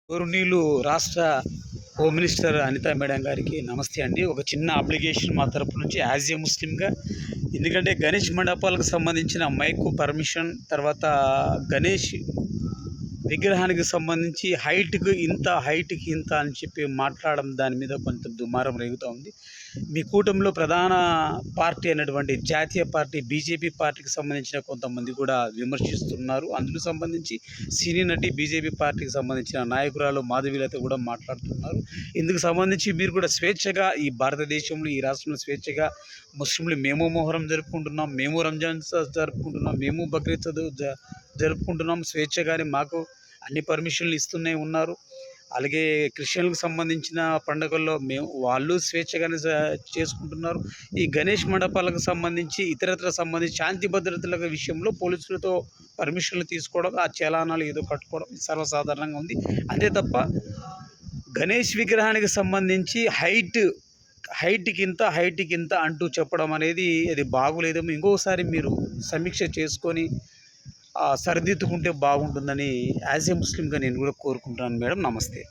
గౌరవనీయులు రాష్ట్ర home minister Anita madam గారికి నమస్తే అండి. ఒక చిన్న అప్లికేషన్ మా తరపు నుంచి యాజ్ ఏ ముస్లింగా, ఎందుకంటే గణేష్ మండపాలకు సంబంధించిన మైక్ పర్మిషన్, తర్వాత గణేష్ విగ్రహానికి సంబంధించి హైట్‌కి ఇంత అని చెప్పి మాట్లాడడం, దాని మీద కొంత దుమారం రేగుతూ ఉంది. మీ కూటమిలో ప్రధాన పార్టీ అయినటువంటి జాతీయ పార్టీ బీజేపీ పార్టీకి సంబంధించిన కొంతమంది కూడా విమర్శిస్తున్నారు. అందుకు సంబంధించి సీనియర్ నటి బీజేపీ పార్టీకి సంబంధించిన నాయకురాలు మాధవీలత కూడా మాట్లాడుతున్నారు. ఇందుకు సంబంధించి మీరు కూడా స్వేచ్ఛగా ఈ భారతదేశంలో, ఈ రాష్ట్రంలో స్వేచ్ఛగా ముస్లింలు మేము మొహరం జరుపుకుంటున్నాం, మేము రంజాన్ జరుపుకుంటున్నాం, మేము బక్రీద్ జరుపుకుంటున్నాం స్వేచ్ఛగానే, మాకు అన్ని పర్మిషన్లు ఇస్తూనే ఉన్నారు. అలాగే క్రిస్టియన్లకు సంబంధించిన పండుగల్లో వాళ్ళు స్వేచ్ఛగానే చేసుకుంటున్నారు. ఈ గణేష్ మండపాలకు సంబంధించి ఇతరత్ర సంబంధించి శాంతి భద్రతల విషయంలో పోలీసులతో పర్మిషన్లు తీసుకోవడం, ఆ చలానాలు ఏదో కట్టుకోవడం సర్వసాధారణంగా ఉంది. అంతే తప్ప గణేష్ విగ్రహానికి సంబంధించి హైట్‌కి ఇంత అంటూ చెప్పడం అనేది అది బాగోలేదేమో. ఇంకోసారి మీరు సమీక్ష చేసుకొని సరిదిద్దుకుంటే బాగుంటుందని యాజ్ ఏ ముస్లింగా నేను కూడా కోరుకుంటున్నాను మేడం. నమస్తే.